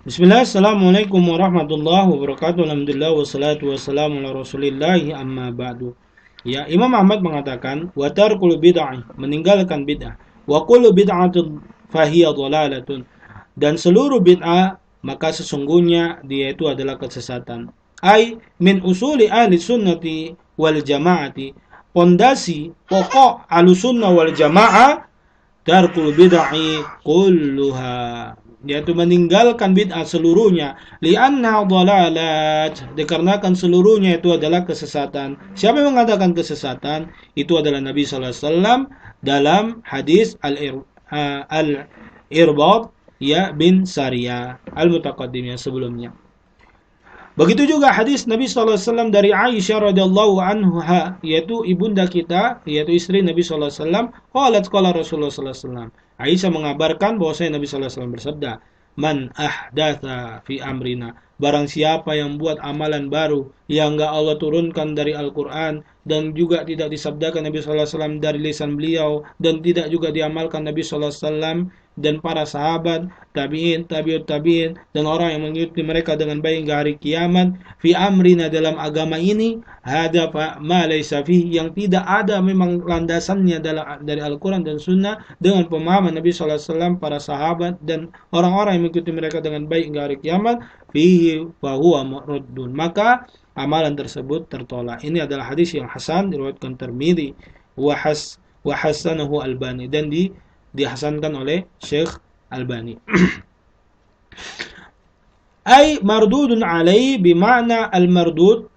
Bismillah, assalamualaikum warahmatullahi wabarakatuh. Alhamdulillah wassalatu wassalamu ala rasulillahi amma ba'du. Ya, Imam Ahmad mengatakan, wa tarkul bid'ah, meninggalkan bid'ah. Wa kullu bid'atun fahiya dhalalatun. Dan seluruh bid'ah, maka sesungguhnya dia itu adalah kesesatan. Ai min usuli ahli sunnati wal jamaati. Pondasi pokok ahlussunnah wal jamaah tarkul bid'ah kulluha, yaitu meninggalkan bid'ah seluruhnya, li'anna dhalalat, dikarenakan seluruhnya itu adalah kesesatan. Siapa yang mengatakan kesesatan? Itu adalah Nabi sallallahu alaihi wasallam dalam hadis al-Irbad ya bin Sariyah al-mutaqaddim yang sebelumnya. Begitu juga hadis Nabi sallallahu alaihi wasallam dari Aisyah radhiyallahu anha, yaitu ibunda kita, yaitu istri Nabi sallallahu alaihi wasallam, qalat qala Rasulullah sallallahu alaihi wasallam. Aisyah mengabarkan bahwasanya Nabi sallallahu alaihi wasallam bersabda, "Man ahdatsa fi amrina." Barang siapa yang buat amalan baru yang enggak Allah turunkan dari Al-Qur'an dan juga tidak disabdakan Nabi sallallahu alaihi wasallam dari lisan beliau dan tidak juga diamalkan Nabi sallallahu alaihi wasallam dan para sahabat, tabi'in, tabi'ut tabi'in, dan orang yang mengikuti mereka dengan baik hingga hari kiamat, fi amrina, dalam agama ini, hada fa ma laysa fihi, yang tidak ada memang landasannya dari Al-Quran dan Sunnah dengan pemahaman Nabi sallallahu alaihi wasallam, para sahabat dan orang-orang yang mengikuti mereka dengan baik hingga hari kiamat, fihi fa huwa muraddun, maka amalan tersebut tertolak. Ini adalah hadis yang hasan, diriwayatkan Tirmidzi wa hasanahu Albani, dan dihasankan oleh Syekh Albani. Ay mardudun alaihi bima'na al-mardud,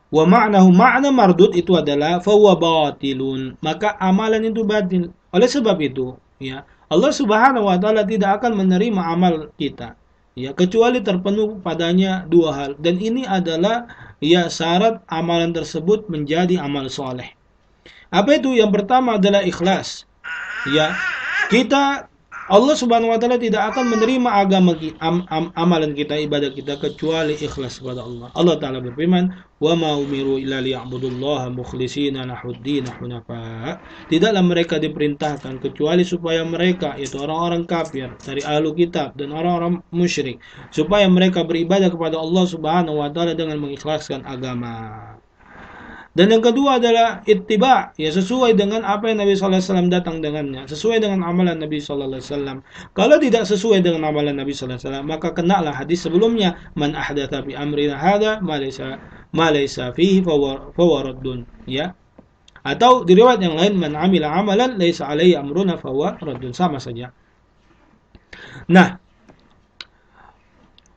wa ma'nahu, makna mardud itu adalah fahuwa batilun, maka amalan itu batil. Oleh sebab itu, ya, Allah Subhanahu wa taala tidak akan menerima amal kita, ya, kecuali terpenuh padanya dua hal, dan ini adalah ya syarat amalan tersebut menjadi amal soleh. Apa itu? Yang pertama adalah ikhlas. Ya, kita, Allah Subhanahu wa taala tidak akan menerima amalan kita, ibadah kita, kecuali ikhlas kepada Allah. Allah taala berfirman, "Wa ma umiru illa liya'budullaha mukhlishina lahuddin hunafa." Tidaklah mereka diperintahkan kecuali supaya mereka, yaitu orang-orang kafir dari ahlu kitab dan orang-orang musyrik, supaya mereka beribadah kepada Allah Subhanahu wa taala dengan mengikhlaskan agama. Dan yang kedua adalah ittiba, ya, sesuai dengan apa yang Nabi sallallahu alaihi wasallam datang dengannya, sesuai dengan amalan Nabi sallallahu alaihi wasallam. Kalau tidak sesuai dengan amalan Nabi sallallahu alaihi wasallam, maka kenalah hadis sebelumnya, man ahdatsa fi amrina hadza ma laysa fihi fawaradun, ya. Atau di riwayat yang lain, man amila amalan laysa alaihi amruna fawaradun, sama saja. Nah,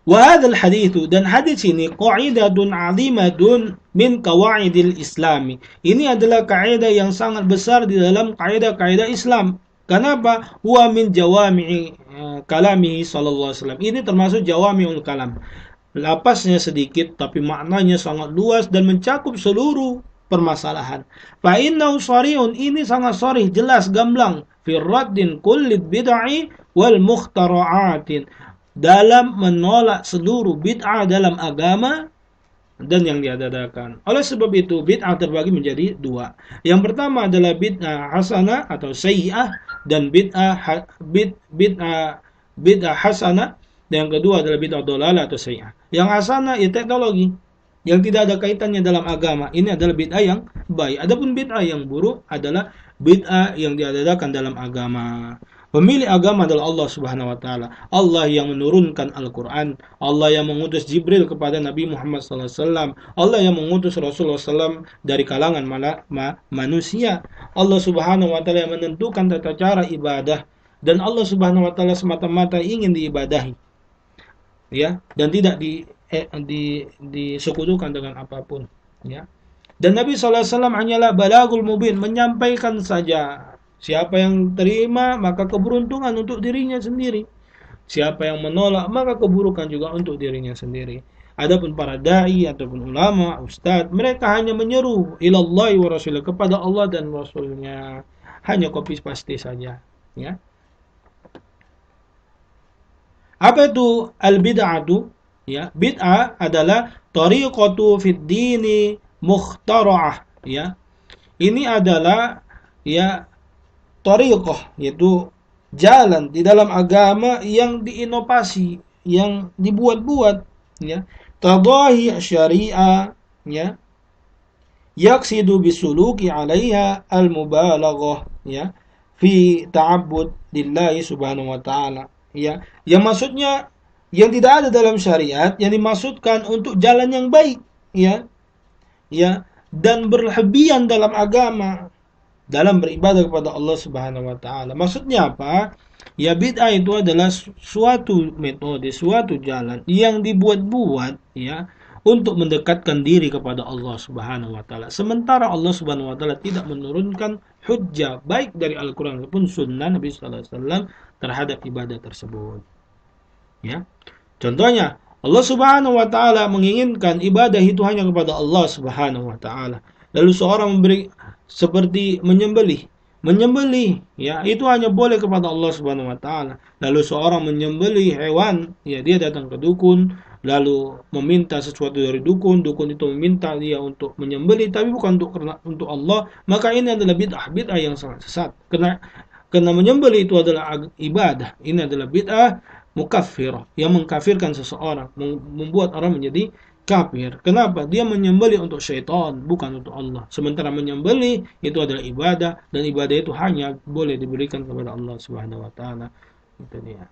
Wahadal hadithu, dan hadis ini, qa'idatun 'azimatun min qawaidil islami. Ini adalah kaidah yang sangat besar di dalam kaidah-kaidah Islam. Kenapa? Huwa min jawami'i kalamihi sallallahu alaihi wasallam. Ini termasuk jawami'ul kalam. Lapasnya sedikit tapi maknanya sangat luas dan mencakup seluruh permasalahan. Fa innahu shari'un, ini sangat sharih, jelas, gamblang, fi raddin kullid bid'ah wal mukhtara'atin, dalam menolak seluruh bid'ah dalam agama dan yang diadakan. Oleh sebab itu, bid'ah terbagi menjadi dua. Yang pertama adalah bid'ah hasanah atau sayyi'ah, dan bid'ah hasanah, dan yang kedua adalah bid'ah dhalalah atau sayyi'ah. Yang hasanah ya teknologi yang tidak ada kaitannya dalam agama. Ini adalah bid'ah yang baik. Adapun bid'ah yang buruk adalah bid'ah yang diadakan dalam agama. Pemilik agama adalah Allah Subhanahu wa taala. Allah yang menurunkan Al-Qur'an, Allah yang mengutus Jibril kepada Nabi Muhammad sallallahu alaihi wasallam, Allah yang mengutus Rasulullah sallallahu dari kalangan manusia. Allah Subhanahu wa taala yang menentukan tata cara ibadah, dan Allah Subhanahu wa taala semata-mata ingin diibadahi. Ya, dan tidak disekutukan dengan apapun, ya. Dan Nabi sallallahu alaihi wasallam hanyalah balagul mubin, menyampaikan saja. Siapa yang terima, maka keberuntungan untuk dirinya sendiri. Siapa yang menolak, maka keburukan juga untuk dirinya sendiri. Adapun para dai ataupun ulama, ustadz, mereka hanya menyeru ilallahi wa rasulih, kepada Allah dan Rasulnya. Hanya copy paste saja, ya. Apa itu al-bid'atu? Ya, bid'ah adalah tariqatu fid dini mukhtara'ah, ya. Ini adalah, ya, tariqah, yaitu jalan di dalam agama yang diinovasi, yang dibuat-buat, ya. Tadahi syariah, ya, yaksidu bisuluki 'alaiha al-mubalaghah, ya, fi ta'abbud lillahi subhanahu wa ta'ala, ya. Yang maksudnya yang tidak ada dalam syariat yang dimaksudkan untuk jalan yang baik, ya, ya, dan berlebihan dalam agama, dalam beribadah kepada Allah Subhanahu wa taala. Maksudnya apa? Ya, bid'ah itu adalah suatu metode, suatu jalan yang dibuat-buat, ya, untuk mendekatkan diri kepada Allah Subhanahu wa taala. Sementara Allah Subhanahu wa taala tidak menurunkan hujjah baik dari Al-Qur'an maupun sunnah Nabi sallallahu alaihi wasallam terhadap ibadah tersebut. Ya. Contohnya, Allah Subhanahu wa taala menginginkan ibadah itu hanya kepada Allah Subhanahu wa taala. Lalu seorang memberi seperti menyembelih. Menyembelih, ya, itu hanya boleh kepada Allah Subhanahu wa taala. Lalu seorang menyembelih hewan, ya, dia datang ke dukun, lalu meminta sesuatu dari dukun, dukun itu meminta dia untuk menyembelih tapi bukan untuk Allah, maka ini adalah bid'ah yang sangat sesat. Karena menyembelih itu adalah ibadah. Ini adalah bid'ah mukaffirah yang mengkafirkan seseorang, membuat orang menjadi kafir. Kenapa? Dia menyembelih untuk syaitan, bukan untuk Allah. Sementara menyembelih itu adalah ibadah, dan ibadah itu hanya boleh diberikan kepada Allah Subhanahu wa taala. Itu dia.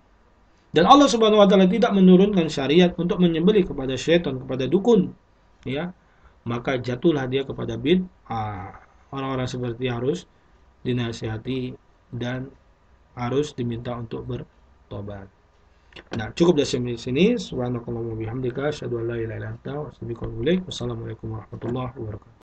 Dan Allah Subhanahu wa taala tidak menurunkan syariat untuk menyembelih kepada syaitan, kepada dukun, ya. Maka jatuhlah dia kepada bid'ah. Orang-orang seperti harus dinasihati dan harus diminta untuk bertobat. Nah, cukup dari sini. Subhanakallahumma bihamdika asyhadu an la ilaha illa anta astaghfiruka wa atubu ilaik. Wassalamualaikum warahmatullahi wabarakatuh.